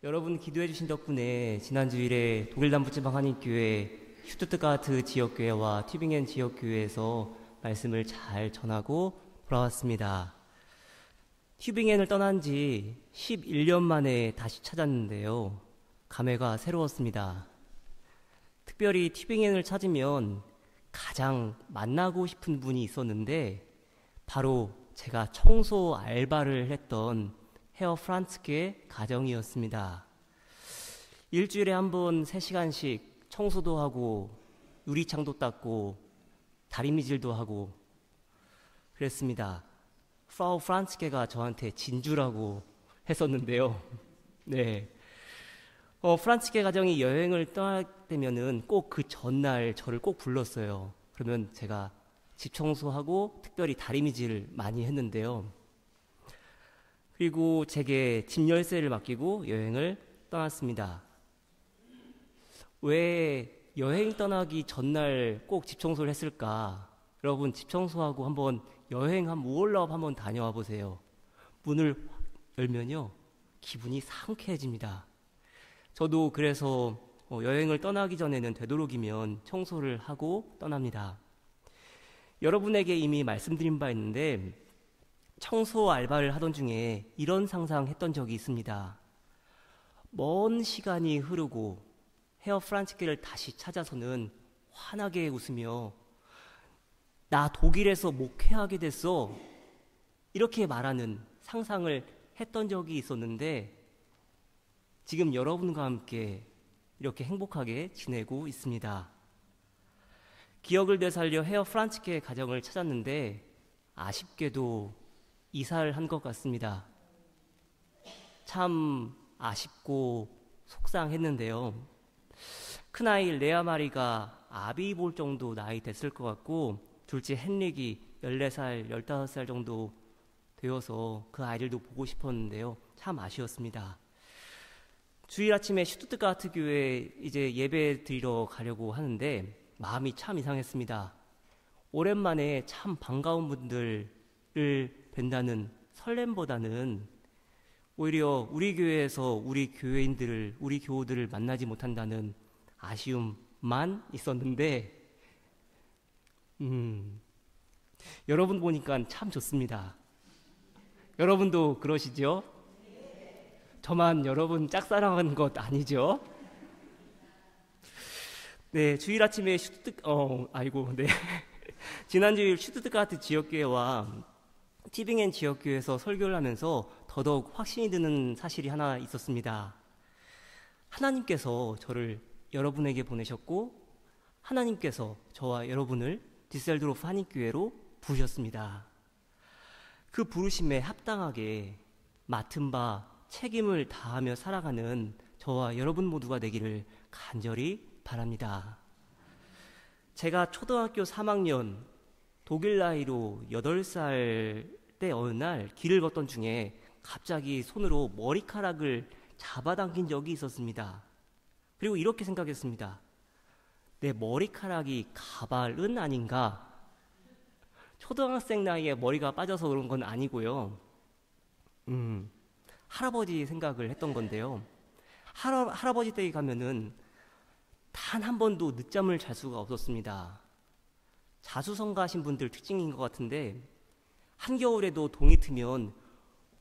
여러분 기도해 주신 덕분에 지난 주일에 독일 남부지방 한인교회 슈투트가르트 지역교회와 튜빙겐 지역교회에서 말씀을 잘 전하고 돌아왔습니다. 튜빙겐을 떠난 지 11년 만에 다시 찾았는데요. 감회가 새로웠습니다. 특별히 튜빙겐을 찾으면 가장 만나고 싶은 분이 있었는데 바로 제가 청소 알바를 했던 헤어 프란츠케 가정이었습니다. 일주일에 한 번 3시간씩 청소도 하고 유리창도 닦고 다리미질도 하고 그랬습니다. 프라우 프란츠케가 저한테 진주라고 했었는데요. 네. 프란츠케 가정이 여행을 떠날 때면은 꼭 그 전날 저를 꼭 불렀어요. 그러면 제가 집 청소하고 특별히 다리미질을 많이 했는데요. 그리고 제게 집 열쇠를 맡기고 여행을 떠났습니다. 왜 여행 떠나기 전날 꼭 집 청소를 했을까? 여러분 집 청소하고 한번 여행 우월라업 한번 다녀와 보세요. 문을 열면요 기분이 상쾌해집니다. 저도 그래서 여행을 떠나기 전에는 되도록이면 청소를 하고 떠납니다. 여러분에게 이미 말씀드린 바 있는데 청소 알바를 하던 중에 이런 상상했던 적이 있습니다. 먼 시간이 흐르고 헤어 프란츠케를 다시 찾아서는 환하게 웃으며 나 독일에서 목회하게 됐어 이렇게 말하는 상상을 했던 적이 있었는데 지금 여러분과 함께 이렇게 행복하게 지내고 있습니다. 기억을 되살려 헤어 프란츠케 가정을 찾았는데 아쉽게도 이사를 한 것 같습니다. 참 아쉽고 속상했는데요. 큰아이 레아 마리가 아비 볼 정도 나이 됐을 것 같고 둘째 헨릭이 14살, 15살 정도 되어서 그 아이들도 보고 싶었는데요. 참 아쉬웠습니다. 주일 아침에 슈투트가르트 교회에 이제 예배 드리러 가려고 하는데 마음이 참 이상했습니다. 오랜만에 참 반가운 분들을 뵌다는 설렘보다는 오히려 우리 교회에서 우리 교회인들을, 우리 교우들을 만나지 못한다는 아쉬움만 있었는데 여러분 보니까 참 좋습니다. 여러분도 그러시죠? 저만 여러분 짝사랑한 것 아니죠? 네, 주일 아침에 지난 주일 슈투트가르트 지역교회와 튜빙겐 지역교회에서 설교를 하면서 더더욱 확신이 드는 사실이 하나 있었습니다. 하나님께서 저를 여러분에게 보내셨고 하나님께서 저와 여러분을 디셀도르프 한인교회로 부르셨습니다. 그 부르심에 합당하게 맡은 바 책임을 다하며 살아가는 저와 여러분 모두가 되기를 간절히 바랍니다. 제가 초등학교 3학년 독일 나이로 8살 때 어느 날 길을 걷던 중에 갑자기 손으로 머리카락을 잡아당긴 적이 있었습니다. 그리고 이렇게 생각했습니다. 내 머리카락이 가발은 아닌가? 초등학생 나이에 머리가 빠져서 그런 건 아니고요. 할아버지 생각을 했던 건데요. 할아버지 댁에 가면은 단 한 번도 늦잠을 잘 수가 없었습니다. 자수성가하신 분들 특징인 것 같은데 한겨울에도 동이 트면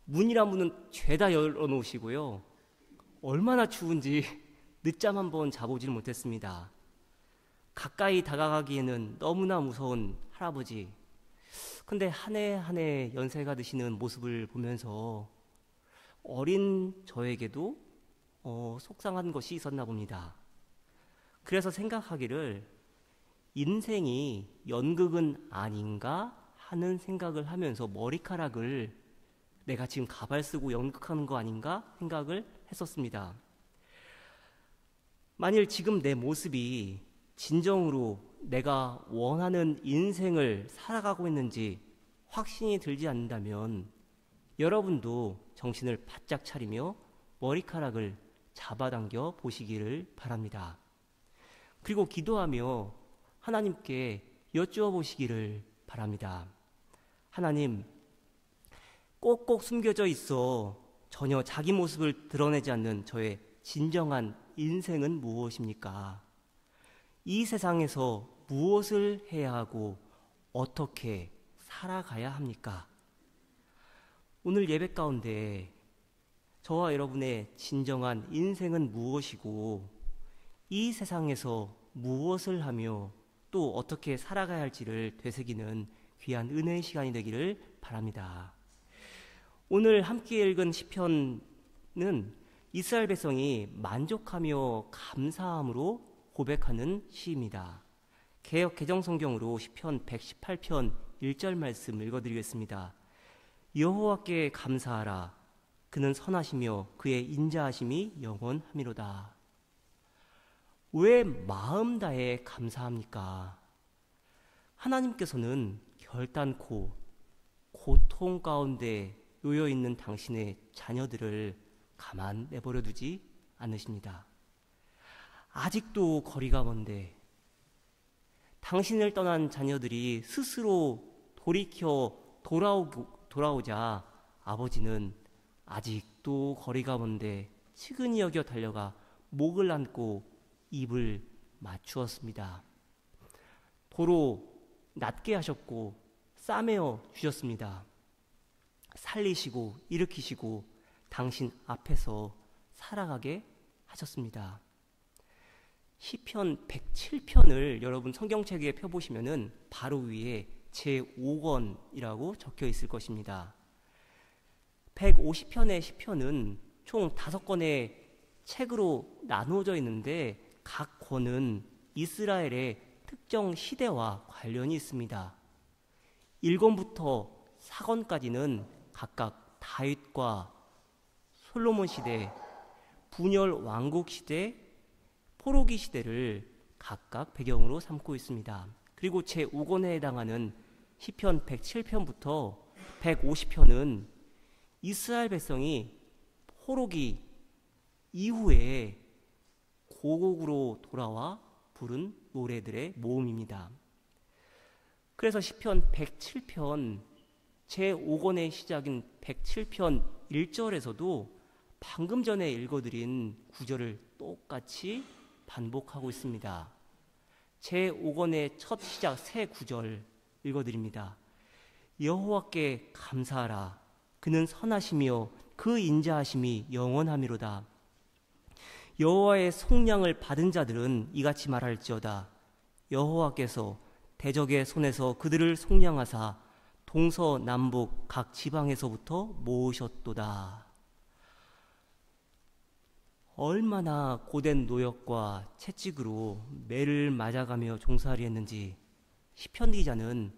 문이란 문은 죄다 열어놓으시고요. 얼마나 추운지 늦잠 한 번 자보질 못했습니다. 가까이 다가가기에는 너무나 무서운 할아버지. 근데 한 해 한 해 연세가 드시는 모습을 보면서 어린 저에게도 속상한 것이 있었나 봅니다. 그래서 생각하기를 인생이 연극은 아닌가 하는 생각을 하면서 머리카락을 내가 지금 가발 쓰고 연극하는 거 아닌가 생각을 했었습니다. 만일 지금 내 모습이 진정으로 내가 원하는 인생을 살아가고 있는지 확신이 들지 않는다면 여러분도 정신을 바짝 차리며 머리카락을 잡아당겨 보시기를 바랍니다. 그리고 기도하며 하나님께 여쭈어 보시기를 바랍니다. 하나님, 꼭꼭 숨겨져 있어 전혀 자기 모습을 드러내지 않는 저의 진정한 인생은 무엇입니까? 이 세상에서 무엇을 해야 하고 어떻게 살아가야 합니까? 오늘 예배 가운데 저와 여러분의 진정한 인생은 무엇이고 이 세상에서 무엇을 하며 또 어떻게 살아가야 할지를 되새기는 귀한 은혜의 시간이 되기를 바랍니다. 오늘 함께 읽은 시편은 이스라엘 백성이 만족하며 감사함으로 고백하는 시입니다. 개역 개정 성경으로 시편 118편 1절 말씀 읽어드리겠습니다. 여호와께 감사하라. 그는 선하시며 그의 인자하심이 영원하미로다. 왜 마음 다해 감사합니까? 하나님께서는 결단코 고통 가운데 놓여있는 당신의 자녀들을 가만 내버려 두지 않으십니다. 아직도 거리가 먼데 당신을 떠난 자녀들이 스스로 돌이켜 돌아오자 아버지는 아직도 거리가 먼데 측은히 여겨 달려가 목을 안고 입을 맞추었습니다. 도로 낮게 하셨고 싸매어 주셨습니다. 살리시고 일으키시고 당신 앞에서 살아가게 하셨습니다. 시편 107편을 여러분 성경책에 펴보시면은 바로 위에 제5권이라고 적혀 있을 것입니다. 150편의 시편은 총 5권의 책으로 나누어져 있는데 각 권은 이스라엘의 특정 시대와 관련이 있습니다. 1권부터 4권까지는 각각 다윗과 솔로몬 시대, 분열 왕국 시대, 포로기 시대를 각각 배경으로 삼고 있습니다. 그리고 제5권에 해당하는 시편 107편부터 150편은 이스라엘 백성이 포로기 이후에 고국으로 돌아와 부른 노래들의 모음입니다. 그래서 시편 107편 제5권의 시작인 107편 1절에서도 방금 전에 읽어드린 구절을 똑같이 반복하고 있습니다. 제5권의 첫 시작 새 구절 읽어드립니다. 여호와께 감사하라. 그는 선하시며 그 인자하심이 영원하미로다. 여호와의 속량을 받은 자들은 이같이 말할지어다. 여호와께서 대적의 손에서 그들을 속량하사 동서남북 각 지방에서부터 모으셨도다. 얼마나 고된 노역과 채찍으로 매를 맞아가며 종살이 했는지 시편 기자는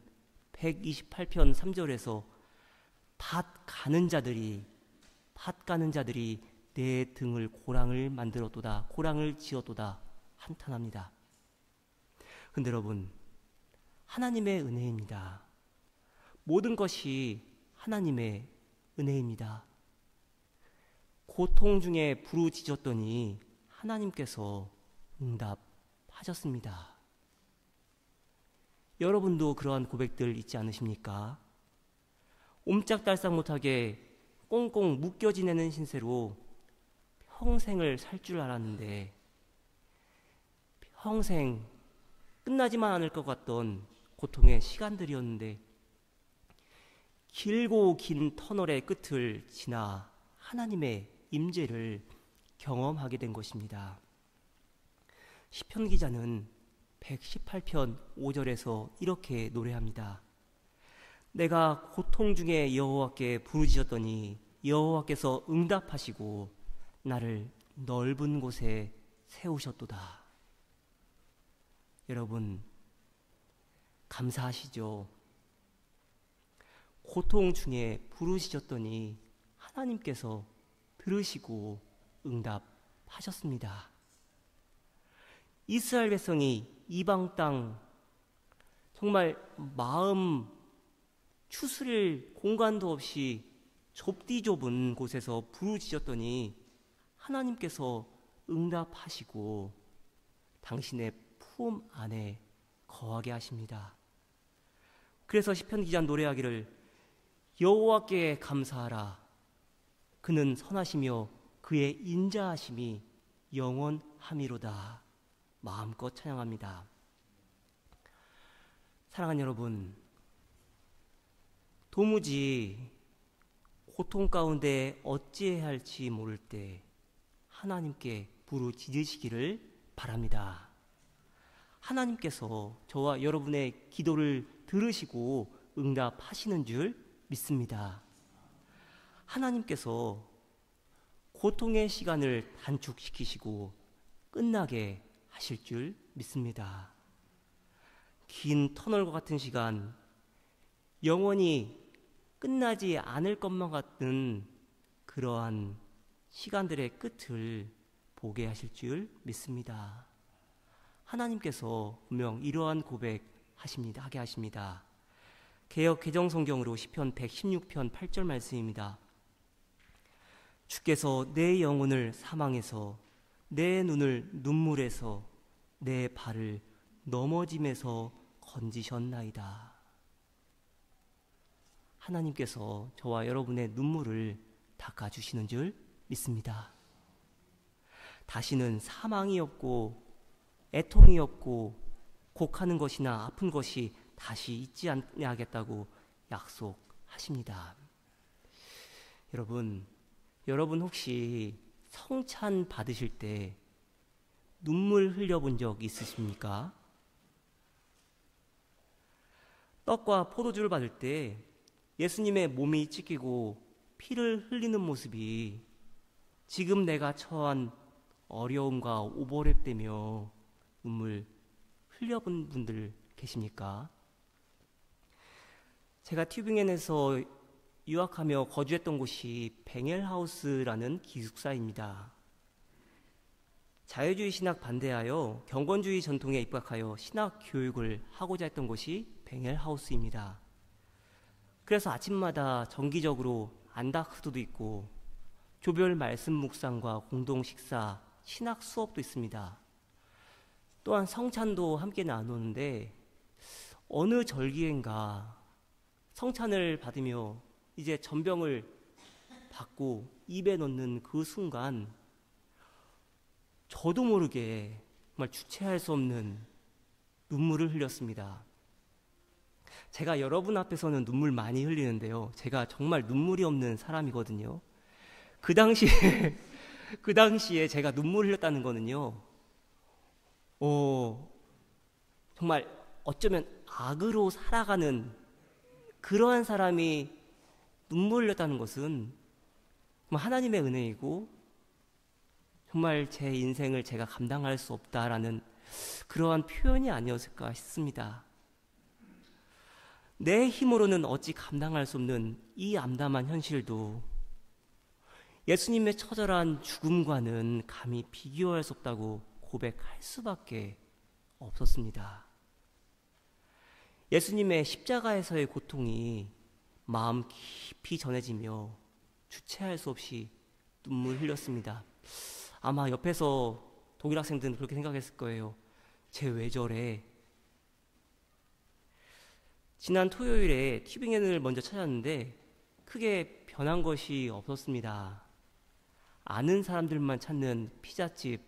128편 3절에서 밭 가는 자들이 내 등을 고랑을 만들었도다, 고랑을 지었도다 한탄합니다. 근데 여러분, 하나님의 은혜입니다. 모든 것이 하나님의 은혜입니다. 고통 중에 부르짖었더니 하나님께서 응답하셨습니다. 여러분도 그러한 고백들 있지 않으십니까? 옴짝달싹 못하게 꽁꽁 묶여 지내는 신세로 평생을 살 줄 알았는데 평생 끝나지만 않을 것 같던 고통의 시간들이었는데 길고 긴 터널의 끝을 지나 하나님의 임재를 경험하게 된 것입니다. 시편 기자는 118편 5절에서 이렇게 노래합니다. 내가 고통 중에 여호와께 부르짖었더니 여호와께서 응답하시고 나를 넓은 곳에 세우셨도다. 여러분, 감사하시죠? 고통 중에 부르짖었더니 하나님께서 들으시고 응답하셨습니다. 이스라엘 백성이 이방 땅 정말 마음 추스릴 공간도 없이 좁디 좁은 곳에서 부르짖었더니 하나님께서 응답하시고 당신의 품 안에 거하게 하십니다. 그래서 시편 기자는 노래하기를 여호와께 감사하라. 그는 선하시며 그의 인자하심이 영원함이로다. 마음껏 찬양합니다. 사랑하는 여러분, 도무지 고통 가운데 어찌해야 할지 모를 때 하나님께 부르짖으시기를 바랍니다. 하나님께서 저와 여러분의 기도를 들으시고 응답하시는 줄 믿습니다. 하나님께서 고통의 시간을 단축시키시고 끝나게 하실 줄 믿습니다. 긴 터널과 같은 시간, 영원히 끝나지 않을 것만 같은 그러한 시간들의 끝을 보게 하실 줄 믿습니다. 하나님께서 분명 이러한 하게 하십니다. 개역 개정성경으로 시편 116편 8절 말씀입니다. 주께서 내 영혼을 사망에서, 내 눈을 눈물에서, 내 발을 넘어짐에서 건지셨나이다. 하나님께서 저와 여러분의 눈물을 닦아주시는 줄 믿습니다. 다시는 사망이 없고 애통이 없고 곡하는 것이나 아픈 것이 다시 있지 않게 약속하십니다. 여러분 혹시 성찬 받으실 때 눈물 흘려본 적 있으십니까? 떡과 포도주를 받을 때 예수님의 몸이 찢기고 피를 흘리는 모습이 지금 내가 처한 어려움과 오버랩되며 눈물 흘려본 분들 계십니까? 제가 튜빙엔에서 유학하며 거주했던 곳이 뱅헬하우스라는 기숙사입니다. 자유주의 신학 반대하여 경건주의 전통에 입각하여 신학 교육을 하고자 했던 곳이 뱅헬하우스입니다. 그래서 아침마다 정기적으로 안다크트도 있고 조별 말씀 묵상과 공동 식사, 신학 수업도 있습니다. 또한 성찬도 함께 나누는데 어느 절기엔가 성찬을 받으며 이제 전병을 받고 입에 넣는 그 순간 저도 모르게 정말 주체할 수 없는 눈물을 흘렸습니다. 제가 여러분 앞에서는 눈물 많이 흘리는데요. 제가 정말 눈물이 없는 사람이거든요. 그 당시에 제가 눈물 흘렸다는 거는요. 정말 어쩌면 악으로 살아가는 그러한 사람이 눈물 흘렸다는 것은 정말 하나님의 은혜이고 정말 제 인생을 제가 감당할 수 없다라는 그러한 표현이 아니었을까 싶습니다. 내 힘으로는 어찌 감당할 수 없는 이 암담한 현실도 예수님의 처절한 죽음과는 감히 비교할 수 없다고 고백할 수밖에 없었습니다. 예수님의 십자가에서의 고통이 마음 깊이 전해지며 주체할 수 없이 눈물 흘렸습니다. 아마 옆에서 독일 학생들은 그렇게 생각했을 거예요. 쟤 왜 저래? 지난 토요일에 튜빙엔을 먼저 찾았는데 크게 변한 것이 없었습니다. 아는 사람들만 찾는 피자집,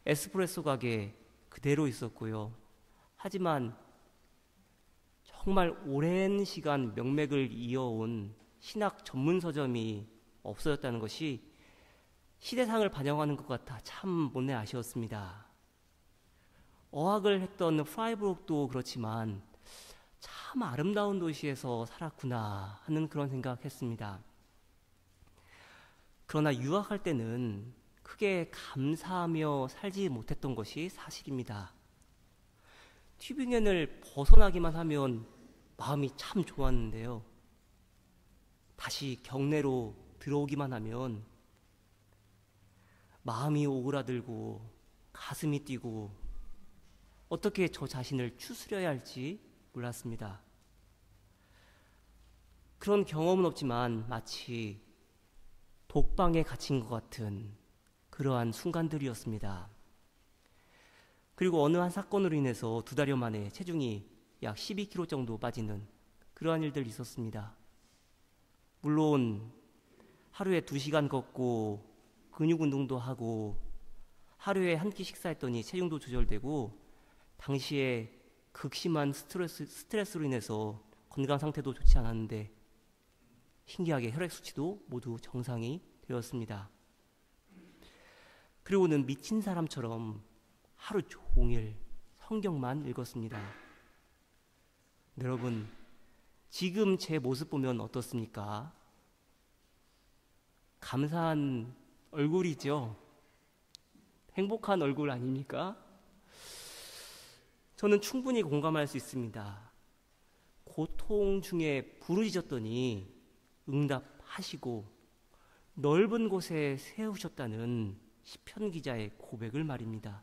에스프레소 가게 그대로 있었고요. 하지만 정말 오랜 시간 명맥을 이어온 신학 전문 서점이 없어졌다는 것이 시대상을 반영하는 것 같아 참 못내 아쉬웠습니다. 어학을 했던 프라이부르크도 그렇지만 참 아름다운 도시에서 살았구나 하는 그런 생각했습니다. 그러나 유학할 때는 크게 감사하며 살지 못했던 것이 사실입니다. 튜빙엔을 벗어나기만 하면 마음이 참 좋았는데요. 다시 경내로 들어오기만 하면 마음이 오그라들고 가슴이 뛰고 어떻게 저 자신을 추스려야 할지 몰랐습니다. 그런 경험은 없지만 마치 독방에 갇힌 것 같은 그러한 순간들이었습니다. 그리고 어느 한 사건으로 인해서 2달여 만에 체중이 약 12kg 정도 빠지는 그러한 일들이 있었습니다. 물론 하루에 2시간 걷고 근육 운동도 하고 하루에 한 끼 식사했더니 체중도 조절되고 당시에 극심한 스트레스로 인해서 건강 상태도 좋지 않았는데 신기하게 혈액 수치도 모두 정상이 되었습니다. 그리고는 미친 사람처럼 하루 종일 성경만 읽었습니다. 여러분, 지금 제 모습 보면 어떻습니까? 감사한 얼굴이죠. 행복한 얼굴 아닙니까? 저는 충분히 공감할 수 있습니다. 고통 중에 부르짖었더니 응답하시고 넓은 곳에 세우셨다는 시편 기자의 고백을 말입니다.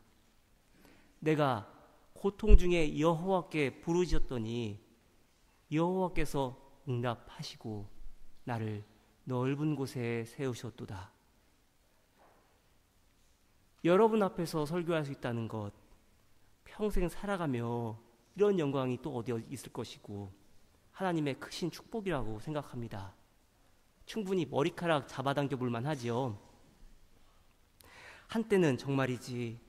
내가 고통 중에 여호와께 부르짖었더니 여호와께서 응답하시고 나를 넓은 곳에 세우셨도다. 여러분 앞에서 설교할 수 있다는 것, 평생 살아가며 이런 영광이 또 어디 있을 것이고 하나님의 크신 축복이라고 생각합니다. 충분히 머리카락 잡아당겨 볼만 하지요. 한때는 정말이지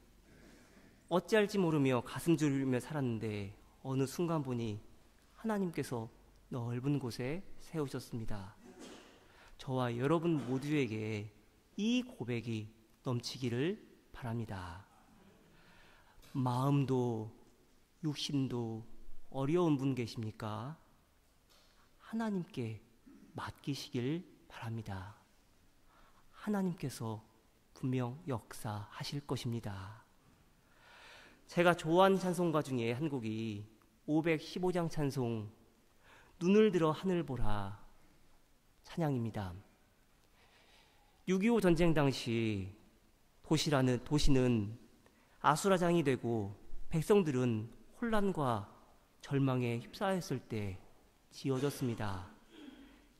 어찌할지 모르며 가슴 졸이며 살았는데 어느 순간 보니 하나님께서 넓은 곳에 세우셨습니다. 저와 여러분 모두에게 이 고백이 넘치기를 바랍니다. 마음도 육신도 어려운 분 계십니까? 하나님께 맡기시길 바랍니다. 하나님께서 분명 역사하실 것입니다. 제가 좋아하는 찬송가 중에 한 곡이 515장 찬송 눈을 들어 하늘 보라 찬양입니다. 6.25 전쟁 당시 도시는 아수라장이 되고 백성들은 혼란과 절망에 휩싸였을 때 지어졌습니다.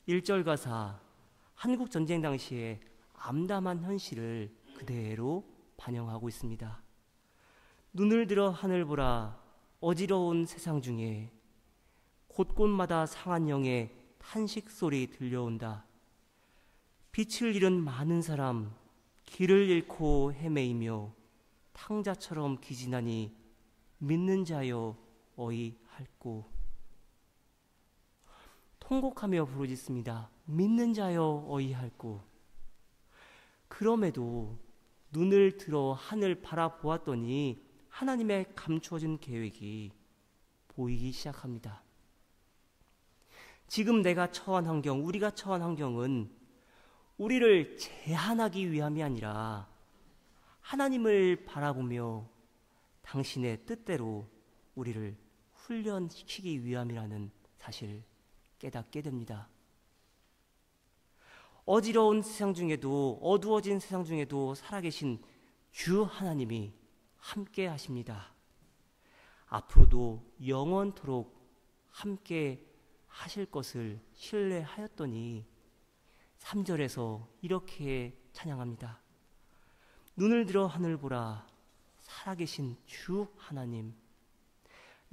1절 가사, 한국 전쟁 당시에 암담한 현실을 그대로 반영하고 있습니다. 눈을 들어 하늘 보라 어지러운 세상 중에 곳곳마다 상한 영의 탄식 소리 들려온다. 빛을 잃은 많은 사람 길을 잃고 헤매이며 탕자처럼 기진하니 믿는 자여 어이할꼬. 통곡하며 부르짖습니다. 믿는 자여 어이할꼬. 그럼에도 눈을 들어 하늘 바라보았더니 하나님의 감추어진 계획이 보이기 시작합니다. 지금 내가 처한 환경, 우리가 처한 환경은 우리를 제한하기 위함이 아니라 하나님을 바라보며 당신의 뜻대로 우리를 훈련시키기 위함이라는 사실 깨닫게 됩니다. 어지러운 세상 중에도 어두워진 세상 중에도 살아계신 주 하나님이 함께 하십니다. 앞으로도 영원토록 함께 하실 것을 신뢰하였더니 3절에서 이렇게 찬양합니다. 눈을 들어 하늘 보라 살아계신 주 하나님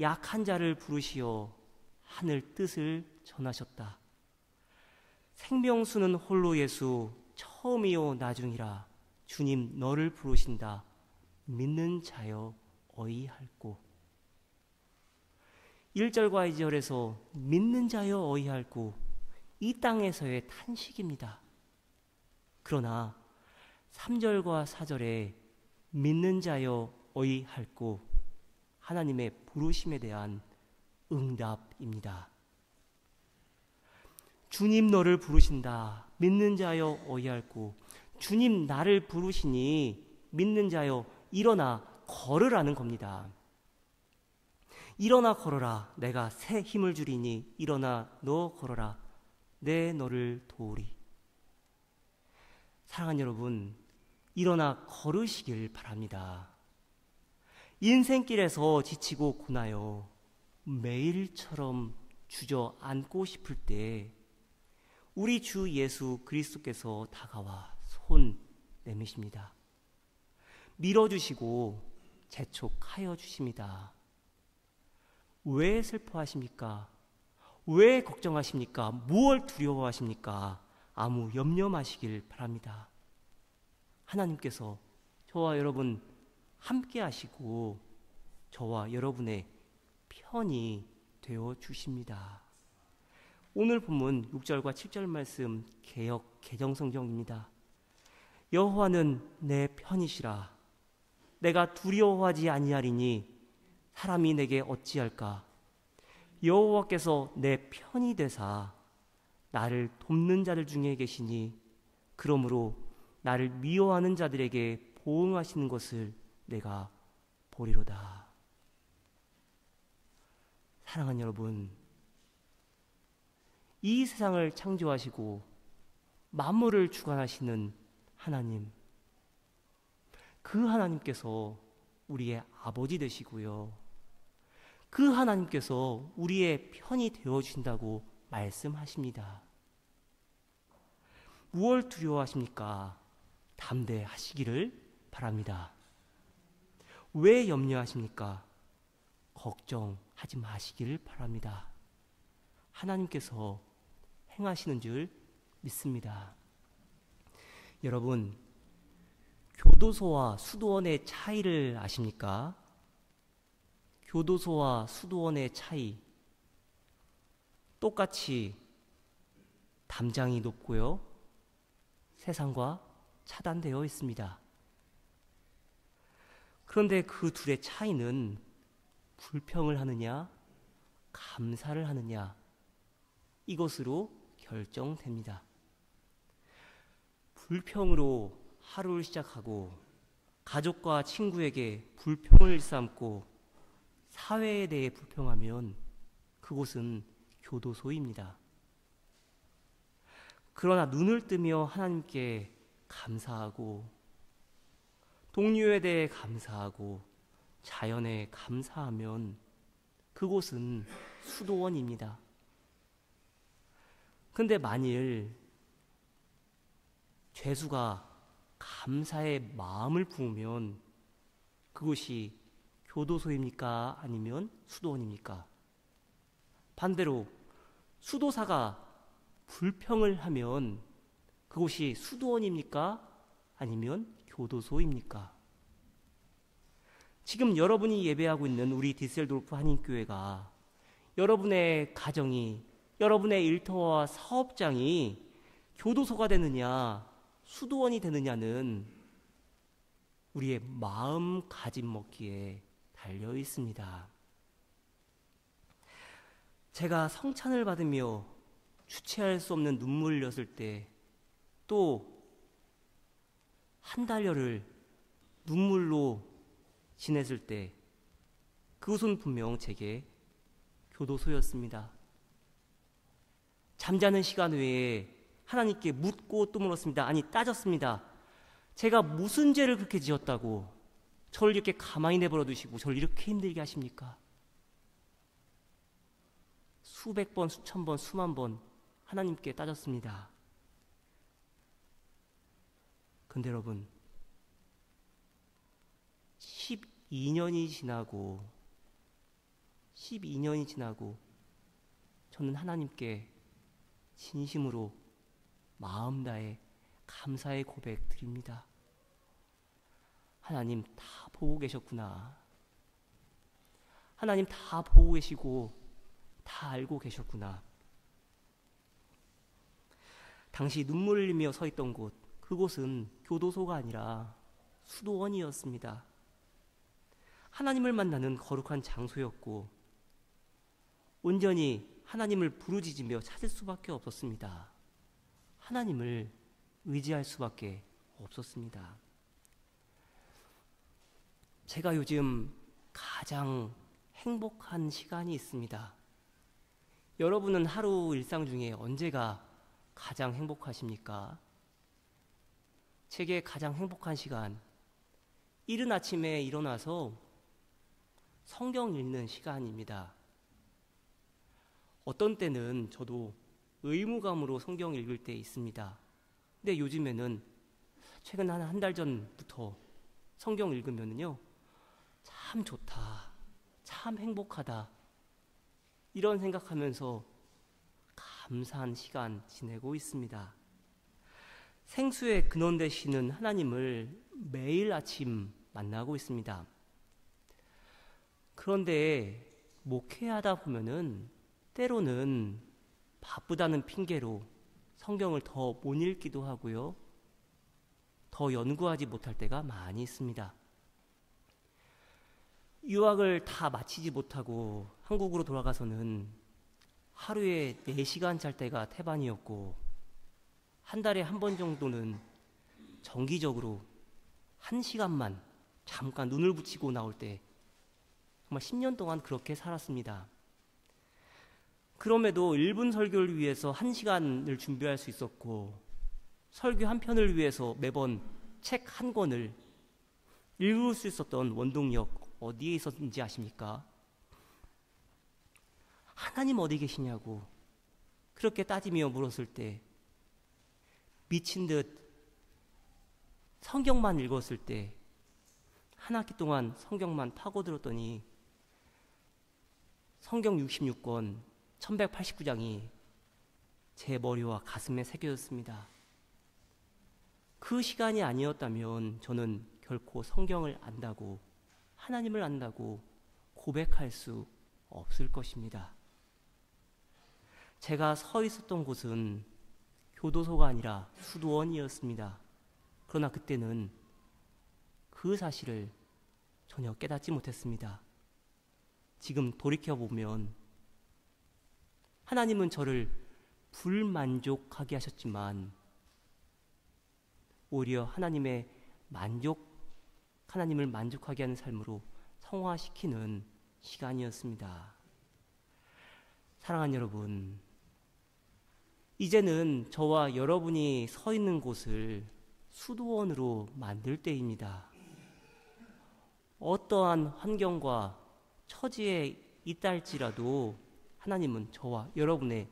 약한 자를 부르시어 하늘 뜻을 전하셨다. 생명수는 홀로 예수 처음이요 나중이라 주님 너를 부르신다. 믿는 자여 어이할꼬. 1절과 2절에서 믿는 자여 어이할꼬 이 땅에서의 탄식입니다. 그러나 3절과 4절에 믿는 자여 어이할꼬 하나님의 부르심에 대한 응답입니다. 주님 너를 부르신다. 믿는 자여 어이할꼬. 주님 나를 부르시니 믿는 자여 일어나 걸으라는 겁니다. 일어나 걸어라. 내가 새 힘을 주리니 일어나 너 걸어라. 내 너를 도우리. 사랑하는 여러분, 일어나 걸으시길 바랍니다. 인생길에서 지치고 고나요 매일처럼 주저앉고 싶을 때 우리 주 예수 그리스도께서 다가와 손 내미십니다. 밀어주시고 재촉하여 주십니다. 왜 슬퍼하십니까? 왜 걱정하십니까? 무엇을 두려워하십니까? 아무 염려 마시길 바랍니다. 하나님께서 저와 여러분 함께 하시고 저와 여러분의 편이 되어 주십니다. 오늘 본문 6절과 7절 말씀 개역 개정성경입니다. 여호와는 내 편이시라. 내가 두려워하지 아니하리니 사람이 내게 어찌할까. 여호와께서 내 편이 되사 나를 돕는 자들 중에 계시니 그러므로 나를 미워하는 자들에게 보응하시는 것을 내가 보리로다. 사랑하는 여러분, 이 세상을 창조하시고 만물을 주관하시는 하나님, 그 하나님께서 우리의 아버지 되시고요, 그 하나님께서 우리의 편이 되어주신다고 말씀하십니다. 무엇을 두려워하십니까? 담대하시기를 바랍니다. 왜 염려하십니까? 걱정하지 마시기를 바랍니다. 하나님께서 행하시는 줄 믿습니다. 여러분, 교도소와 수도원의 차이를 아십니까? 교도소와 수도원의 차이, 똑같이 담장이 높고요, 세상과 차단되어 있습니다. 그런데 그 둘의 차이는 불평을 하느냐, 감사를 하느냐, 이것으로 결정됩니다. 불평으로 하루를 시작하고 가족과 친구에게 불평을 일삼고 사회에 대해 불평하면 그곳은 교도소입니다. 그러나 눈을 뜨며 하나님께 감사하고 동료에 대해 감사하고 자연에 감사하면 그곳은 수도원입니다. 근데 만일 죄수가 감사의 마음을 부으면 그곳이 교도소입니까? 아니면 수도원입니까? 반대로 수도사가 불평을 하면 그곳이 수도원입니까? 아니면 교도소입니까? 지금 여러분이 예배하고 있는 우리 디셀도르프 한인교회가 여러분의 가정이, 여러분의 일터와 사업장이 교도소가 되느냐 수도원이 되느냐는 우리의 마음가짐 먹기에 달려 있습니다. 제가 성찬을 받으며 주체할 수 없는 눈물을 흘렸을 때, 또 한 달여를 눈물로 지냈을 때, 그곳은 분명 제게 교도소였습니다. 잠자는 시간 외에 하나님께 묻고 또 물었습니다. 아니, 따졌습니다. 제가 무슨 죄를 그렇게 지었다고 저를 이렇게 가만히 내버려 두시고 저를 이렇게 힘들게 하십니까? 수백 번, 수천 번, 수만 번 하나님께 따졌습니다. 근데 여러분, 12년이 지나고 저는 하나님께 진심으로 마음 다해 감사의 고백 드립니다. 하나님 다 보고 계셨구나. 하나님 다 보고 계시고 다 알고 계셨구나. 당시 눈물을 흘리며 서 있던 곳, 그곳은 교도소가 아니라 수도원이었습니다. 하나님을 만나는 거룩한 장소였고 온전히 하나님을 부르짖으며 찾을 수밖에 없었습니다. 하나님을 의지할 수밖에 없었습니다. 제가 요즘 가장 행복한 시간이 있습니다. 여러분은 하루 일상 중에 언제가 가장 행복하십니까? 제게 가장 행복한 시간, 이른 아침에 일어나서 성경 읽는 시간입니다. 어떤 때는 저도 의무감으로 성경 읽을 때 있습니다. 근데 요즘에는 최근 한 달 전부터 성경 읽으면요, 참 좋다, 참 행복하다, 이런 생각하면서 감사한 시간 지내고 있습니다. 생수의 근원 되시는 하나님을 매일 아침 만나고 있습니다. 그런데 목회하다 보면은 때로는 바쁘다는 핑계로 성경을 더 못 읽기도 하고요. 더 연구하지 못할 때가 많이 있습니다. 유학을 다 마치지 못하고 한국으로 돌아가서는 하루에 4시간 잘 때가 태반이었고, 한 달에 한 번 정도는 정기적으로 1시간만 잠깐 눈을 붙이고 나올 때, 정말 10년 동안 그렇게 살았습니다. 그럼에도 1분 설교를 위해서 1시간을 준비할 수 있었고, 설교 한 편을 위해서 매번 책 한 권을 읽을 수 있었던 원동력 어디에 있었는지 아십니까? 하나님 어디 계시냐고 그렇게 따지며 물었을 때, 미친 듯 성경만 읽었을 때 한 학기 동안 성경만 파고들었더니 성경 66권 1189장이 제 머리와 가슴에 새겨졌습니다. 그 시간이 아니었다면 저는 결코 성경을 안다고, 하나님을 안다고 고백할 수 없을 것입니다. 제가 서 있었던 곳은 교도소가 아니라 수도원이었습니다. 그러나 그때는 그 사실을 전혀 깨닫지 못했습니다. 지금 돌이켜보면 하나님은 저를 불만족하게 하셨지만 오히려 하나님을 만족하게 하는 삶으로 성화시키는 시간이었습니다. 사랑하는 여러분, 이제는 저와 여러분이 서 있는 곳을 수도원으로 만들 때입니다. 어떠한 환경과 처지에 있다 할지라도 하나님은 저와 여러분의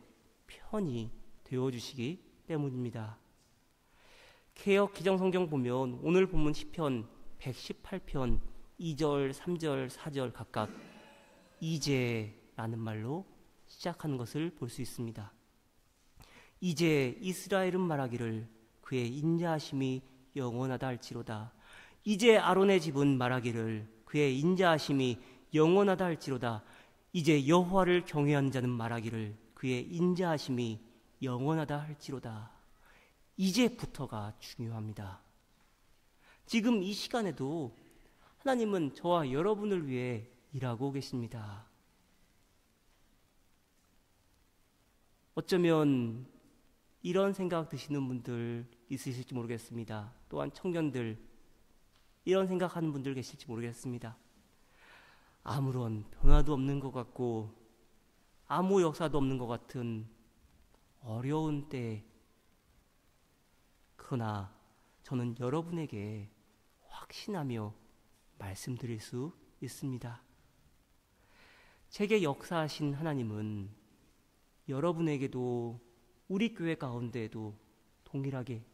편이 되어주시기 때문입니다. 개역 기정성경 보면 오늘 본문 시편 118편 2절, 3절, 4절 각각 이제라는 말로 시작하는 것을 볼 수 있습니다. 이제 이스라엘은 말하기를 그의 인자하심이 영원하다 할지로다. 이제 아론의 집은 말하기를 그의 인자하심이 영원하다 할지로다. 이제 여호와를 경외하는 자는 말하기를 그의 인자하심이 영원하다 할지로다. 이제부터가 중요합니다. 지금 이 시간에도 하나님은 저와 여러분을 위해 일하고 계십니다. 어쩌면 이런 생각 드시는 분들 있으실지 모르겠습니다. 또한 청년들 이런 생각하는 분들 계실지 모르겠습니다. 아무런 변화도 없는 것 같고 아무 역사도 없는 것 같은 어려운 때, 그러나 저는 여러분에게 확신하며 말씀드릴 수 있습니다. 제게 역사하신 하나님은 여러분에게도 우리 교회 가운데에도 동일하게,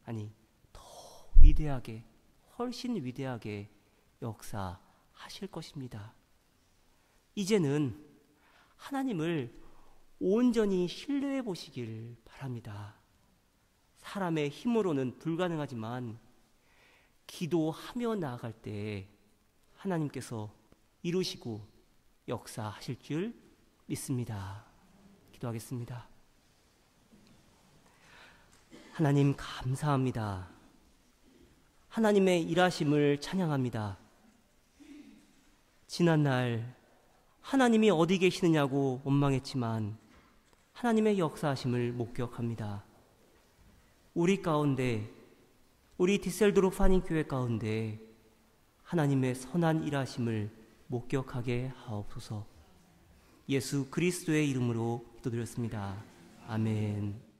아니 더 위대하게, 훨씬 위대하게 역사하실 것입니다. 이제는 하나님을 온전히 신뢰해 보시길 바랍니다. 사람의 힘으로는 불가능하지만 기도하며 나아갈 때 하나님께서 이루시고 역사하실 줄 믿습니다. 기도하겠습니다. 하나님 감사합니다. 하나님의 일하심을 찬양합니다. 지난날 하나님이 어디 계시느냐고 원망했지만 하나님의 역사하심을 목격합니다. 우리 가운데, 우리 디셀도르프 한인교회 가운데 하나님의 선한 일하심을 목격하게 하옵소서. 예수 그리스도의 이름으로 기도드렸습니다. 아멘.